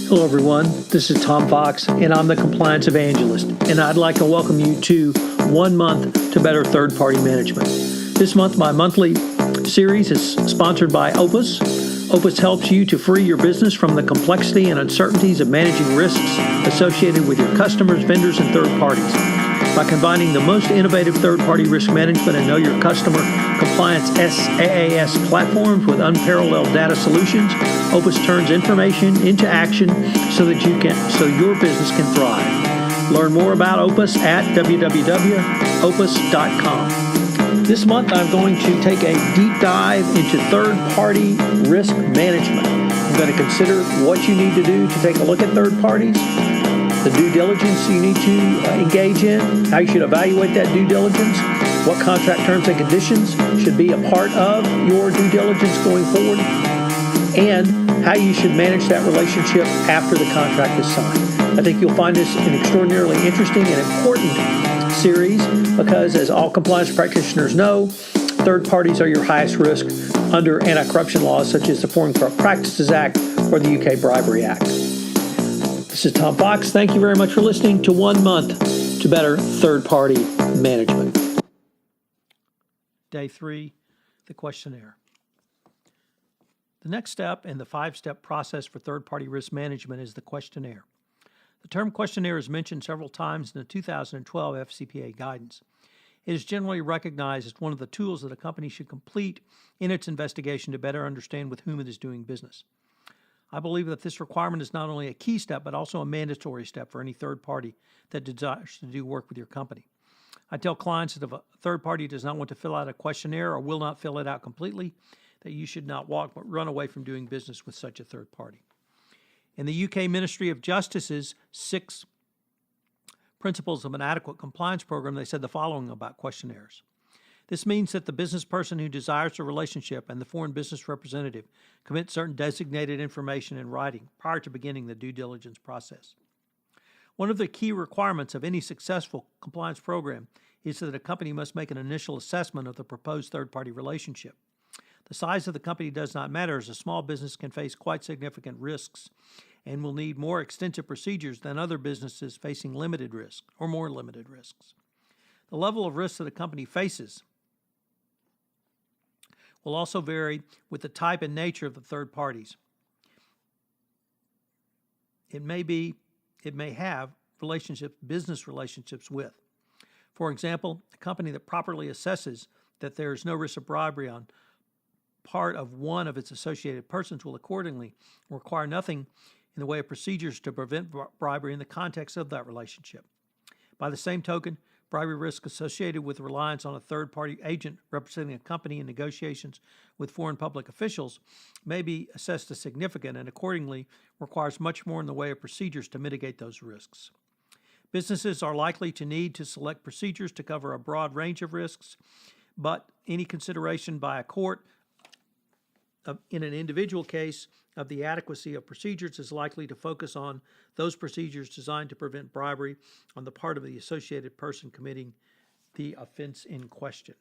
Hello everyone, this is Tom Fox and I'm the Compliance Evangelist, and I'd like to welcome you to 1 Month to Better Third-Party Management. This month my monthly series is sponsored by Opus. Opus helps you to free your business from the complexity and uncertainties of managing risks associated with your customers, vendors, and third parties. By combining the most innovative third-party risk management and know your customer compliance SaaS platforms with unparalleled data solutions, Opus turns information into action so your business can thrive. Learn more about Opus at www.opus.com. This month I'm going to take a deep dive into third-party risk management. I'm going to consider what you need to do to take a look at third parties, the due diligence you need to engage in, how you should evaluate that due diligence, what contract terms and conditions should be a part of your due diligence going forward, and how you should manage that relationship after the contract is signed. I think you'll find this an extraordinarily interesting and important series because, as all compliance practitioners know, third parties are your highest risk under anti-corruption laws such as the Foreign Corrupt Practices Act or the UK Bribery Act. This is Tom Fox. Thank you very much for listening to 1 Month to Better Third-Party Management. Day 3, the questionnaire. The next step in the 5-step process for third-party risk management is the questionnaire. The term questionnaire is mentioned several times in the 2012 FCPA Guidance. It is generally recognized as one of the tools that a company should complete in its investigation to better understand with whom it is doing business. I believe that this requirement is not only a key step, but also a mandatory step for any third party that desires to do work with your company. I tell clients that if a third party does not want to fill out a questionnaire or will not fill it out completely, that you should not walk but run away from doing business with such a third party. In the UK Ministry of Justice's 6 Principles of an Adequate Compliance Program, they said the following about questionnaires. This means that the business person who desires a relationship and the foreign business representative commit certain designated information in writing prior to beginning the due diligence process. One of the key requirements of any successful compliance program is that a company must make an initial assessment of the proposed third-party relationship. The size of the company does not matter, as a small business can face quite significant risks and will need more extensive procedures than other businesses facing limited risk or more limited risks. The level of risk that a company faces will also vary with the type and nature of the third parties. It may have business relationships with. For example, a company that properly assesses that there is no risk of bribery on part of one of its associated persons will accordingly require nothing in the way of procedures to prevent bribery in the context of that relationship. By the same token, bribery risk associated with reliance on a third-party agent representing a company in negotiations with foreign public officials may be assessed as significant and accordingly requires much more in the way of procedures to mitigate those risks. Businesses are likely to need to select procedures to cover a broad range of risks, but any consideration by a court in an individual case of the adequacy of procedures is likely to focus on those procedures designed to prevent bribery on the part of the associated person committing the offense in question.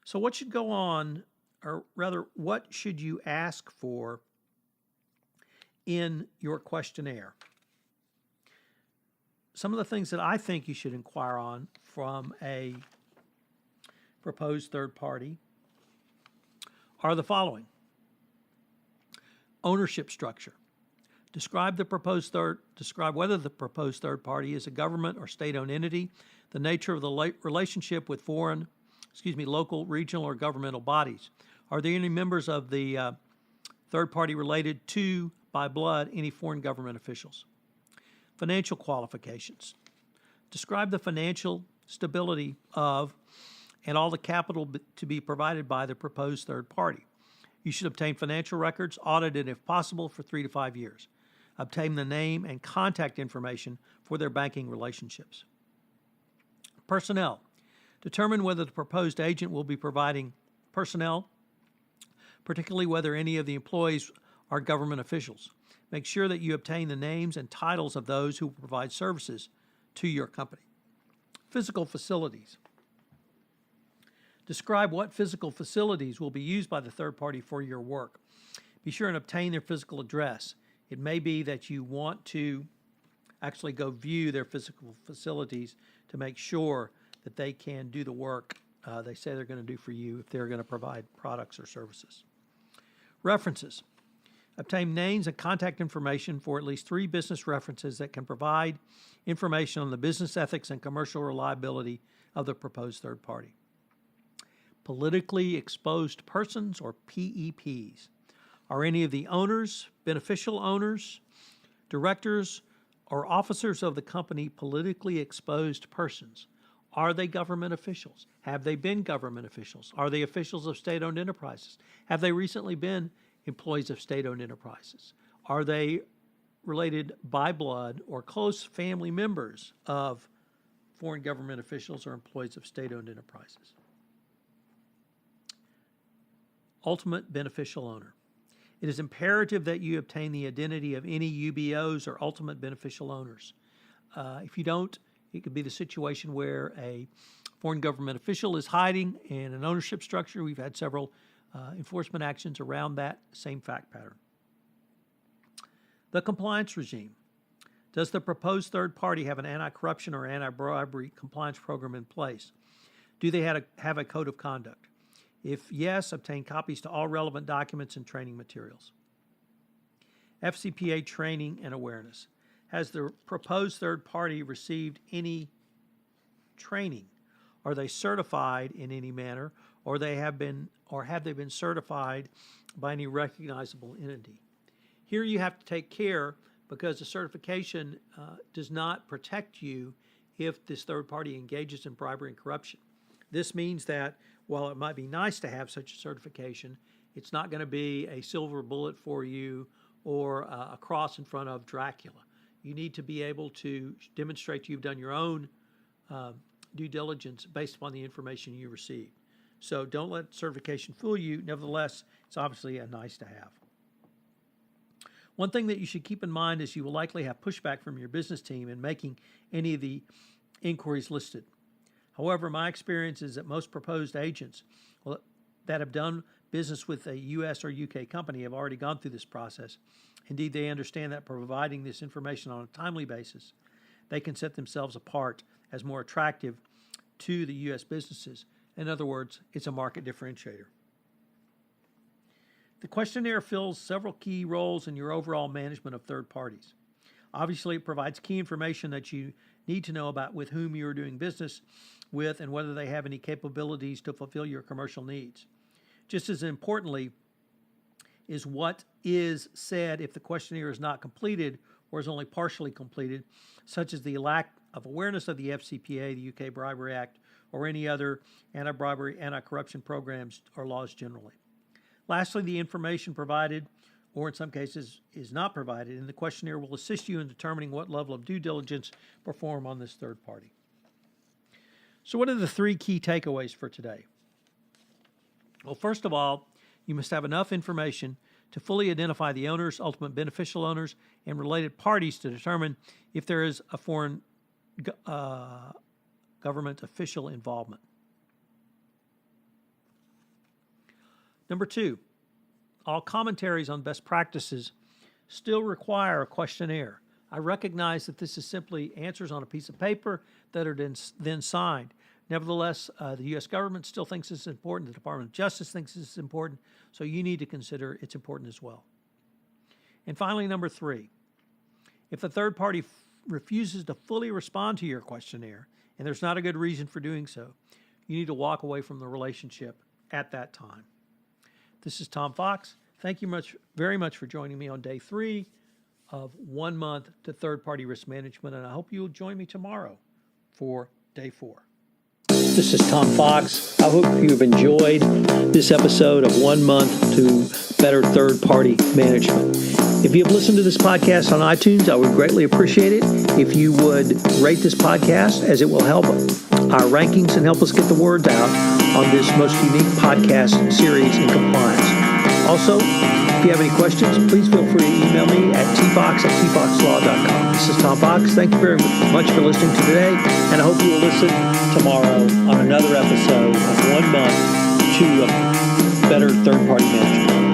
So what should go on, or rather, what should you ask for in your questionnaire? Some of the things that I think you should inquire on from a proposed third party are the following. Ownership structure. Describe whether the proposed third party is a government or state-owned entity, the nature of the relationship with local, regional, or governmental bodies. Are there any members of the third party related to, by blood, any foreign government officials? Financial qualifications. Describe the financial stability of and all the capital to be provided by the proposed third party. You should obtain financial records, audited if possible, for 3 to 5 years. Obtain the name and contact information for their banking relationships. Personnel. Determine whether the proposed agent will be providing personnel, particularly whether any of the employees are government officials. Make sure that you obtain the names and titles of those who provide services to your company. Physical facilities. Describe what physical facilities will be used by the third party for your work. Be sure and obtain their physical address. It may be that you want to actually go view their physical facilities to make sure that they can do the work they say they're going to do for you if they're going to provide products or services. References. Obtain names and contact information for at least 3 business references that can provide information on the business ethics and commercial reliability of the proposed third party. Politically exposed persons, or PEPs. Are any of the owners, beneficial owners, directors, or officers of the company politically exposed persons? Are they government officials? Have they been government officials? Are they officials of state-owned enterprises? Have they recently been employees of state-owned enterprises? Are they related by blood or close family members of foreign government officials or employees of state-owned enterprises? Ultimate beneficial owner. It is imperative that you obtain the identity of any UBOs or ultimate beneficial owners. If you don't, it could be the situation where a foreign government official is hiding in an ownership structure. We've had several enforcement actions around that same fact pattern. The compliance regime. Does the proposed third party have an anti-corruption or anti-bribery compliance program in place? Do they have a code of conduct? If yes, obtain copies to all relevant documents and training materials. FCPA training and awareness. Has the proposed third party received any training? Are they certified in any manner, or have they been certified by any recognizable entity? Here you have to take care because the certification does not protect you if this third party engages in bribery and corruption. This means that while it might be nice to have such a certification, it's not going to be a silver bullet for you or a cross in front of Dracula. You need to be able to demonstrate you've done your own due diligence based upon the information you received. So don't let certification fool you. Nevertheless, it's obviously a nice to have. One thing that you should keep in mind is you will likely have pushback from your business team in making any of the inquiries listed. However, my experience is that most proposed agents that have done business with a U.S. or U.K. company have already gone through this process. Indeed, they understand that providing this information on a timely basis, they can set themselves apart as more attractive to the U.S. businesses. In other words, it's a market differentiator. The questionnaire fills several key roles in your overall management of third parties. Obviously, it provides key information that you need to know about with whom you are doing business with and whether they have any capabilities to fulfill your commercial needs. Just as importantly is what is said if the questionnaire is not completed or is only partially completed, such as the lack of awareness of the FCPA, the UK Bribery Act, or any other anti-bribery, anti-corruption programs or laws generally. Lastly, the information provided, or in some cases is not provided, in the questionnaire will assist you in determining what level of due diligence perform on this third party. So what are the 3 key takeaways for today? Well, first of all, you must have enough information to fully identify the owners, ultimate beneficial owners, and related parties to determine if there is a foreign government official involvement. Number 2, all commentaries on best practices still require a questionnaire. I recognize that this is simply answers on a piece of paper that are then signed. Nevertheless, the U.S. government still thinks this is important. The Department of Justice thinks this is important. So you need to consider it's important as well. And finally, number 3, if the third party refuses to fully respond to your questionnaire, and there's not a good reason for doing so, you need to walk away from the relationship at that time. This is Tom Fox. Thank you very much for joining me on day 3 of 1 month to third-party risk management, and I hope you'll join me tomorrow for day 4. This is Tom Fox. I hope you've enjoyed this episode of 1 month to better third-party management. If you have listened to this podcast on iTunes, I would greatly appreciate it if you would rate this podcast, as it will help our rankings and help us get the word out on this most unique podcast series in compliance. Also, if you have any questions, please feel free to email me at tfox@tfoxlaw.com. This is Tom Fox. Thank you very much for listening to today, and I hope you will listen tomorrow on another episode of 1 month to better third-party management.